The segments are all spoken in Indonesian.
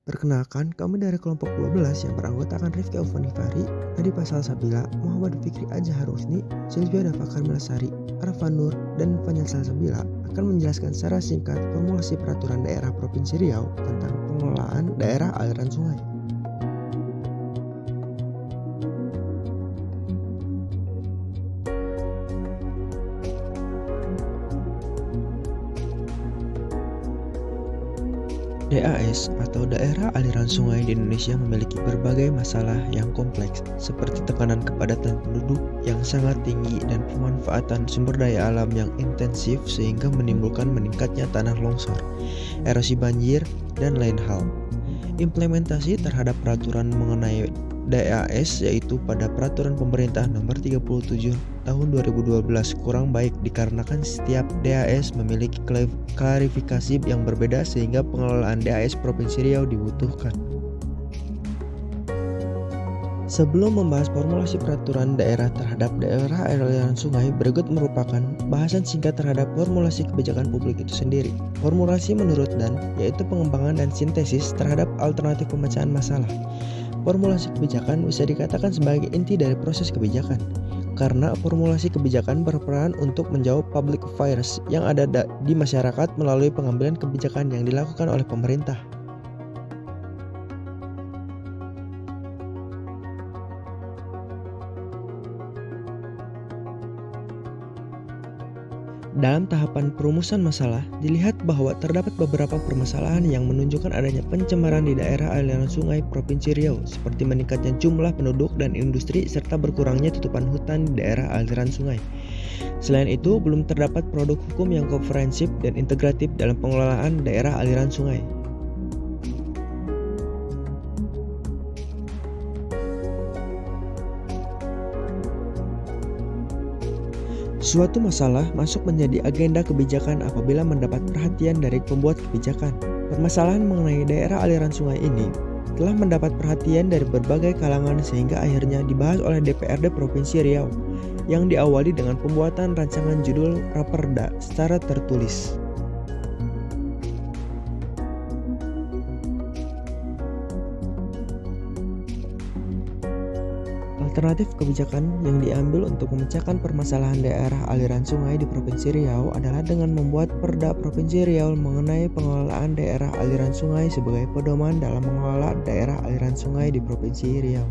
Perkenalkan, kami dari kelompok 12 yang beranggotakan Rifki Alfanifari, Nadi Pasal Sabila, Muhammad Fikri Azhar Husni, Silvia Dafakar Melasari, Arfan Nur, dan Fanyal Salsabila akan menjelaskan secara singkat formulasi peraturan daerah Provinsi Riau tentang pengelolaan daerah aliran sungai. DAS atau daerah aliran sungai di Indonesia memiliki berbagai masalah yang kompleks seperti tekanan kepadatan penduduk yang sangat tinggi dan pemanfaatan sumber daya alam yang intensif sehingga menimbulkan meningkatnya tanah longsor, erosi banjir, dan lain hal. Implementasi terhadap peraturan mengenai DAS yaitu pada peraturan pemerintah nomor 37 tahun 2012 kurang baik dikarenakan setiap DAS memiliki klarifikasi yang berbeda sehingga pengelolaan DAS Provinsi Riau dibutuhkan. Sebelum membahas formulasi peraturan daerah terhadap daerah aliran sungai, berikut merupakan bahasan singkat terhadap formulasi kebijakan publik itu sendiri. Formulasi menurut Dan yaitu pengembangan dan sintesis terhadap alternatif pemecahan masalah. Formulasi kebijakan bisa dikatakan sebagai inti dari proses kebijakan, karena formulasi kebijakan berperan untuk menjawab public affairs yang ada di masyarakat melalui pengambilan kebijakan yang dilakukan oleh pemerintah. Dalam tahapan perumusan masalah, dilihat bahwa terdapat beberapa permasalahan yang menunjukkan adanya pencemaran di daerah aliran sungai Provinsi Riau, seperti meningkatnya jumlah penduduk dan industri serta berkurangnya tutupan hutan di daerah aliran sungai. Selain itu, belum terdapat produk hukum yang komprehensif dan integratif dalam pengelolaan daerah aliran sungai. Suatu masalah masuk menjadi agenda kebijakan apabila mendapat perhatian dari pembuat kebijakan. Permasalahan mengenai daerah aliran sungai ini telah mendapat perhatian dari berbagai kalangan sehingga akhirnya dibahas oleh DPRD Provinsi Riau yang diawali dengan pembuatan rancangan judul Raperda secara tertulis. Alternatif kebijakan yang diambil untuk memecahkan permasalahan daerah aliran sungai di Provinsi Riau adalah dengan membuat Perda Provinsi Riau mengenai pengelolaan daerah aliran sungai sebagai pedoman dalam mengelola daerah aliran sungai di Provinsi Riau.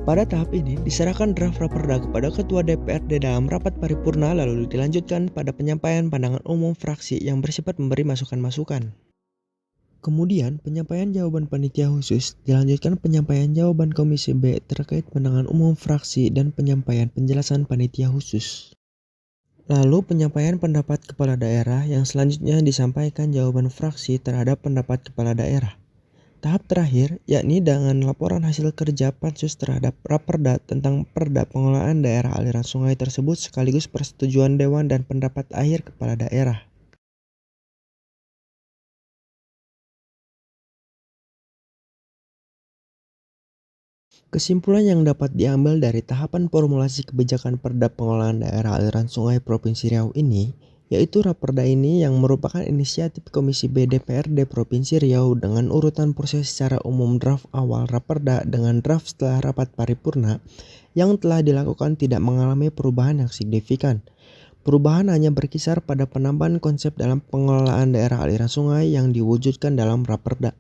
Pada tahap ini, diserahkan draft Raperda kepada Ketua DPRD dalam rapat paripurna lalu dilanjutkan pada penyampaian pandangan umum fraksi yang bersifat memberi masukan-masukan. Kemudian, penyampaian jawaban panitia khusus dilanjutkan penyampaian jawaban Komisi B terkait pandangan umum fraksi dan penyampaian penjelasan panitia khusus. Lalu penyampaian pendapat kepala daerah yang selanjutnya disampaikan jawaban fraksi terhadap pendapat kepala daerah. Tahap terakhir, yakni dengan laporan hasil kerja Pansus terhadap Raperda tentang Perda pengelolaan daerah aliran sungai tersebut sekaligus persetujuan Dewan dan pendapat akhir kepala daerah. Kesimpulan yang dapat diambil dari tahapan formulasi kebijakan Perda pengelolaan daerah aliran sungai Provinsi Riau ini yaitu Raperda ini yang merupakan inisiatif Komisi B DPRD Provinsi Riau dengan urutan proses secara umum draft awal Raperda dengan draft setelah rapat paripurna yang telah dilakukan tidak mengalami perubahan yang signifikan. Perubahan hanya berkisar pada penambahan konsep dalam pengelolaan daerah aliran sungai yang diwujudkan dalam Raperda.